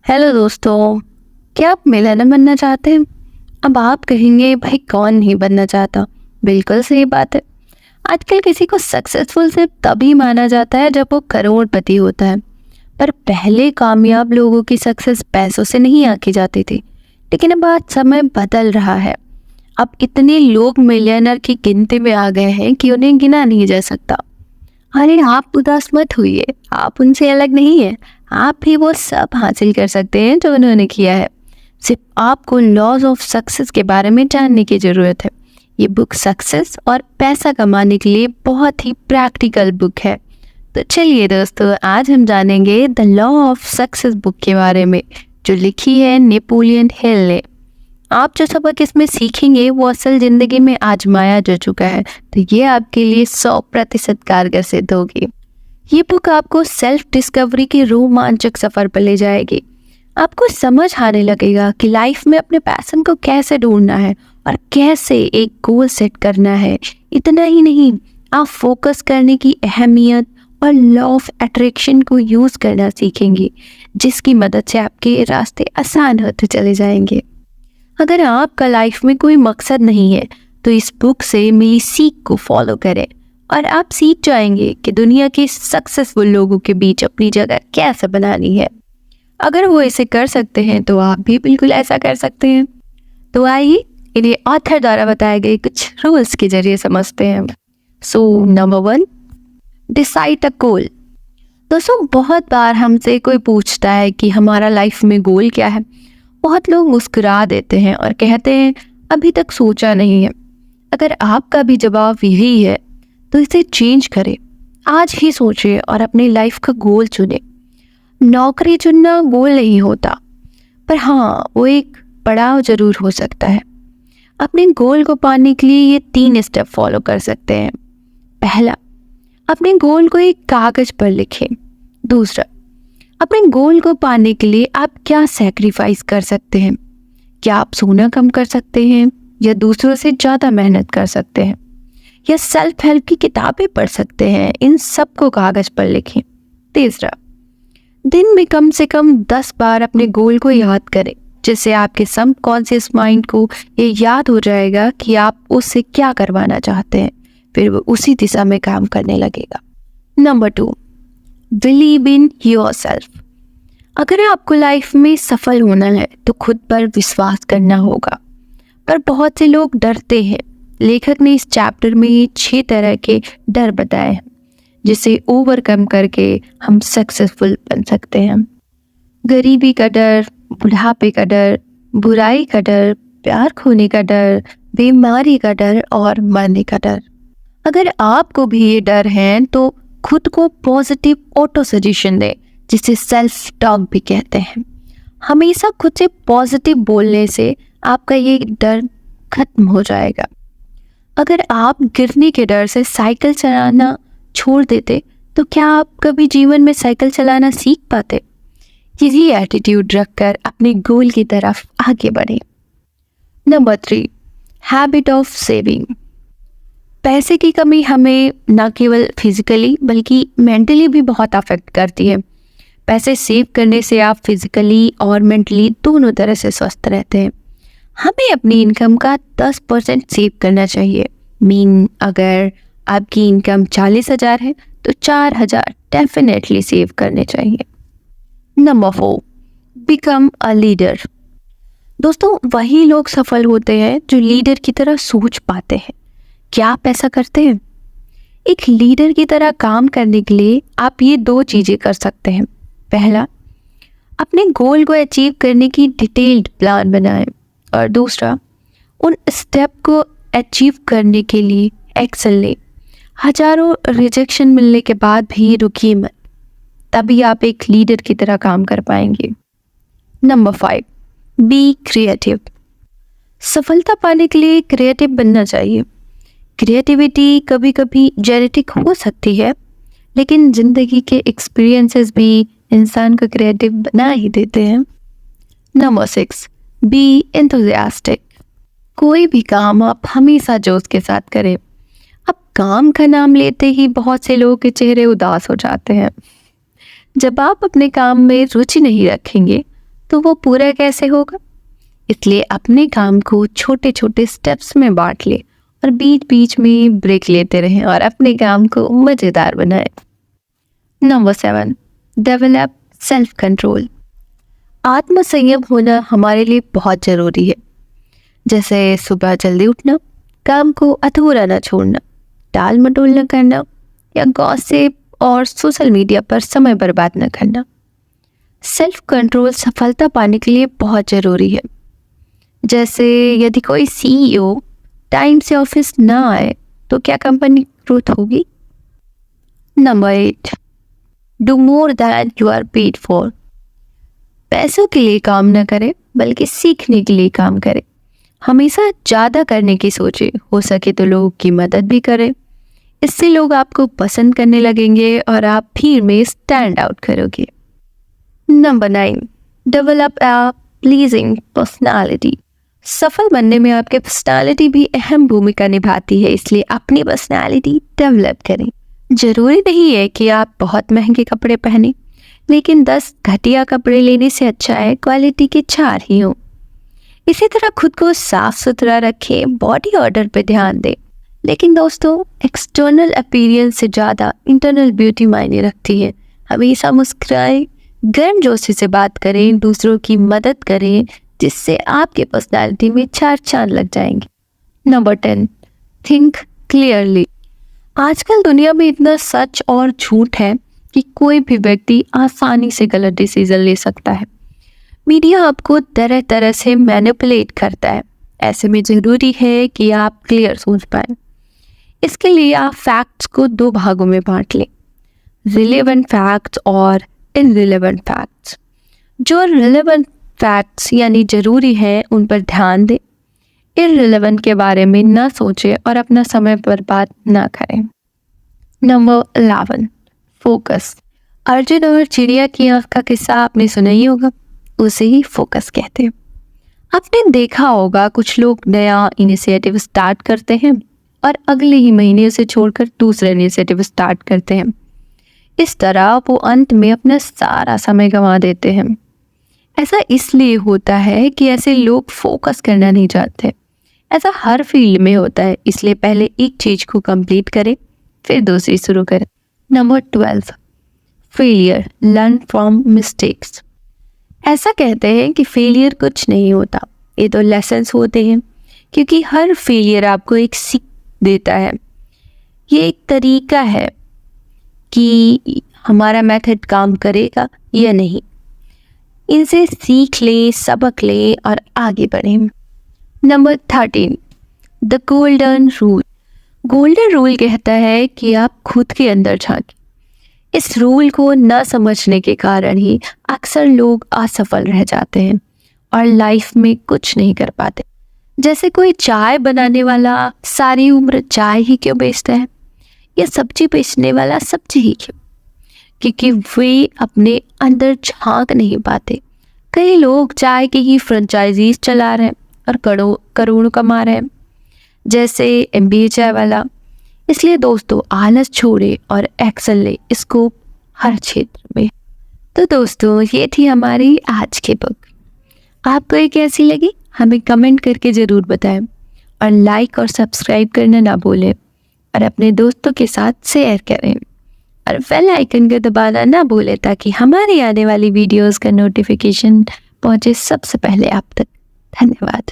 Hello दोस्तों, क्या आप मिलियनर बनना चाहते हैं? अब आप कहेंगे भाई कौन नहीं बनना चाहता। बिल्कुल सही बात है। आजकल किसी को सक्सेसफुल सिर्फ तभी माना जाता है जब वो करोड़पति होता है। पर पहले कामयाब लोगों की सक्सेस पैसों से नहीं आंकी जाती थी, लेकिन अब आज समय बदल रहा है। अब इतने लोग मिलियनर की गिनती में आ गए हैं कि उन्हें गिना नहीं जा सकता। अरे आप उदास मत होइए, आप उनसे अलग नहीं है। आप भी वो सब हासिल कर सकते हैं जो उन्होंने किया है। सिर्फ आपको लॉज ऑफ सक्सेस के बारे में जानने की ज़रूरत है। ये बुक सक्सेस और पैसा कमाने के लिए बहुत ही प्रैक्टिकल बुक है। तो चलिए दोस्तों, आज हम जानेंगे the law of success book के बारे में, जो लिखी है नेपोलियन हिल ने। आप जो सबक इसमें सीखेंगे वो असल ज़िंदगी में आजमाया जा चुका है, तो ये आपके लिए 100% कारगर सिद्ध होगी। ये बुक आपको सेल्फ डिस्कवरी के रोमांचक सफ़र पर ले जाएगी। आपको समझ आने लगेगा कि लाइफ में अपने पैशन को कैसे ढूंढना है और कैसे एक गोल सेट करना है। इतना ही नहीं, आप फोकस करने की अहमियत और लॉ ऑफ अट्रैक्शन को यूज़ करना सीखेंगे, जिसकी मदद से आपके रास्ते आसान होते चले जाएंगे। अगर आपका लाइफ में कोई मकसद नहीं है तो इस बुक से मिली सीख को फॉलो करें और आप सीख जाएंगे कि दुनिया के सक्सेसफुल लोगों के बीच अपनी जगह कैसे बनानी है। अगर वो इसे कर सकते हैं तो आप भी बिल्कुल ऐसा कर सकते हैं। तो आइए इन्हें ऑथर द्वारा बताए गए कुछ रूल्स के जरिए समझते हैं। सो नंबर 1, डिसाइड अ गोल। दोस्तों, बहुत बार हमसे कोई पूछता है कि हमारा लाइफ में गोल क्या है। बहुत लोग मुस्कुरा देते हैं और कहते हैं अभी तक सोचा नहीं है। अगर आपका भी जवाब यही है तो इसे चेंज करें। आज ही सोचिए और अपनी लाइफ का गोल चुनें। नौकरी चुनना गोल नहीं होता, पर हाँ, वो एक पड़ाव जरूर हो सकता है। अपने गोल को पाने के लिए ये 3 स्टेप फॉलो कर सकते हैं। पहला, अपने गोल को एक कागज पर लिखें। दूसरा, अपने गोल को पाने के लिए आप क्या सैक्रिफाइस कर सकते हैं। क्या आप सोना कम कर सकते हैं, या दूसरों से ज़्यादा मेहनत कर सकते हैं, या सेल्फ हेल्प की किताबें पढ़ सकते हैं। इन सब को कागज़ पर लिखें। तीसरा, दिन में कम से कम 10 बार अपने गोल को याद करें, जिससे आपके सबकॉन्शियस माइंड को ये याद हो जाएगा कि आप उससे क्या करवाना चाहते हैं। फिर वो उसी दिशा में काम करने लगेगा। Number 2, believe in yourself. अगर आपको लाइफ में सफल होना है तो खुद पर विश्वास करना होगा, पर बहुत से लोग डरते हैं। लेखक ने इस चैप्टर में ये 6 तरह के डर बताए हैं, जिसे ओवरकम करके हम सक्सेसफुल बन सकते हैं। गरीबी का डर, बुढ़ापे का डर, बुराई का डर, प्यार खोने का डर, बीमारी का डर और मरने का डर। अगर आपको भी ये डर हैं तो खुद को पॉजिटिव ऑटो सजेशन दें, जिसे सेल्फ टॉक भी कहते हैं। हमेशा खुद से पॉजिटिव बोलने से आपका ये डर खत्म हो जाएगा। अगर आप गिरने के डर से साइकिल चलाना छोड़ देते तो क्या आप कभी जीवन में साइकिल चलाना सीख पाते। यही एटीट्यूड रखकर अपने गोल की तरफ आगे बढ़ें। Number 3, habit of saving. पैसे की कमी हमें न केवल फिजिकली बल्कि मेंटली भी बहुत अफेक्ट करती है। पैसे सेव करने से आप फिजिकली और मेंटली दोनों तरह से स्वस्थ रहते हैं। हमें अपनी इनकम का 10% सेव करना चाहिए। अगर आपकी इनकम 40,000 है तो 4,000 डेफिनेटली सेव करने चाहिए। Number 4, become a leader. दोस्तों, वही लोग सफल होते हैं जो लीडर की तरह सोच पाते हैं। क्या आप ऐसा करते हैं? एक लीडर की तरह काम करने के लिए आप ये 2 चीज़ें कर सकते हैं। पहला, अपने गोल को अचीव करने की डिटेल्ड प्लान बनाएं, और दूसरा, उन स्टेप को अचीव करने के लिए एक्शन लें। हजारों रिजेक्शन मिलने के बाद भी रुकिए मत, तभी आप एक लीडर की तरह काम कर पाएंगे। Number 5, be creative. सफलता पाने के लिए क्रिएटिव बनना चाहिए। क्रिएटिविटी कभी कभी जेनेटिक हो सकती है, लेकिन ज़िंदगी के एक्सपीरियंसेस भी इंसान को क्रिएटिव बना ही देते हैं। Number 6, be enthusiastic. कोई भी काम आप हमेशा जोश के साथ करें। अब काम का नाम लेते ही बहुत से लोगों के चेहरे उदास हो जाते हैं। जब आप अपने काम में रुचि नहीं रखेंगे तो वो पूरा कैसे होगा? इसलिए अपने काम को छोटे छोटे स्टेप्स में बांट ले और बीच बीच में ब्रेक लेते रहें और अपने काम को मज़ेदार बनाएं। Number 7, develop self control. आत्म संयम होना हमारे लिए बहुत ज़रूरी है। जैसे सुबह जल्दी उठना, काम को अधूरा न छोड़ना, टाल मटोल न करना या गॉसिप और सोशल मीडिया पर समय बर्बाद न करना। सेल्फ कंट्रोल सफलता पाने के लिए बहुत ज़रूरी है। जैसे यदि कोई CEO टाइम से ऑफिस ना आए तो क्या कंपनी ग्रोथ होगी? Number 8, do more than you are paid for. पैसों के लिए काम न करें बल्कि सीखने के लिए काम करें। हमेशा ज़्यादा करने की सोचें, हो सके तो लोगों की मदद भी करें। इससे लोग आपको पसंद करने लगेंगे और आप भीड़ में स्टैंड आउट करोगे। Number 9, develop a pleasing personality. सफल बनने में आपकी पर्सनालिटी भी अहम भूमिका निभाती है, इसलिए अपनी पर्सनालिटी डेवलप करें। जरूरी नहीं है कि आप बहुत महंगे कपड़े पहने, लेकिन 10 घटिया कपड़े लेने से अच्छा है क्वालिटी के 4 ही हों। इसी तरह खुद को साफ सुथरा रखें, बॉडी ऑर्डर पे ध्यान दें। लेकिन दोस्तों, एक्सटर्नल अपीयरेंस से ज़्यादा इंटरनल ब्यूटी मायने रखती है। हमेशा मुस्कुराएं, गर्मजोशी से बात करें, दूसरों की मदद करें, जिससे आपके पर्सनालिटी में 4 चांद लग जाएंगे। Number 10, think clearly. आजकल दुनिया में इतना सच और झूठ है कि कोई भी व्यक्ति आसानी से गलत डिसीजन ले सकता है। मीडिया आपको तरह तरह से मैनिपुलेट करता है। ऐसे में ज़रूरी है कि आप क्लियर सोच पाएं। इसके लिए आप फैक्ट्स को 2 भागों में बांट लें, रिलेवेंट फैक्ट्स और इनरिलेवेंट फैक्ट्स। जो रिलेवेंट फैक्ट्स यानी ज़रूरी है उन पर ध्यान दें, इररिलेवेंट के बारे में ना सोचें और अपना समय बर्बाद ना करें। Number 11, focus. अर्जुन और चिड़िया की आँख का किस्सा आपने सुना ही होगा, उसे ही फोकस कहते हैं। आपने देखा होगा कुछ लोग नया इनिशिएटिव स्टार्ट करते हैं और अगले ही महीने उसे छोड़कर दूसरा इनिशिएटिव स्टार्ट करते हैं। इस तरह वो अंत में अपना सारा समय गंवा देते हैं। ऐसा इसलिए होता है कि ऐसे लोग फोकस करना नहीं चाहते। ऐसा हर फील्ड में होता है, इसलिए पहले एक चीज़ को कंप्लीट करें फिर दूसरी शुरू करें। Number 12, failure, learn from mistakes. ऐसा कहते हैं कि फेलियर कुछ नहीं होता, ये तो लेसन्स होते हैं, क्योंकि हर फेलियर आपको एक सीख देता है। ये एक तरीका है कि हमारा मेथड काम करेगा या नहीं। इनसे सीख ले, सबक ले और आगे बढ़ें। Number 13, the golden rule. Golden rule कहता है कि आप खुद के अंदर झांकें। इस रूल को न समझने के कारण ही अक्सर लोग असफल रह जाते हैं और लाइफ में कुछ नहीं कर पाते। जैसे कोई चाय बनाने वाला सारी उम्र चाय ही क्यों बेचता है, या सब्जी बेचने वाला सब्जी ही क्यों? क्योंकि वे अपने अंदर झांक नहीं पाते। कई लोग चाय की ही फ्रेंचाइजीज चला रहे हैं और करोड़ों कमा रहे हैं, जैसे MBA चाय वाला। इसलिए दोस्तों, आलस छोड़े और एक्शन ले, इसको हर क्षेत्र में। तो दोस्तों, ये थी हमारी आज की बुक। आपको ये कैसी लगी हमें कमेंट करके ज़रूर बताएं और लाइक और सब्सक्राइब करना ना भूलें और अपने दोस्तों के साथ शेयर करें और बेल आइकन को दबाना ना भूलें ताकि हमारी आने वाली वीडियोस का नोटिफिकेशन पहुंचे सबसे पहले आप तक। धन्यवाद।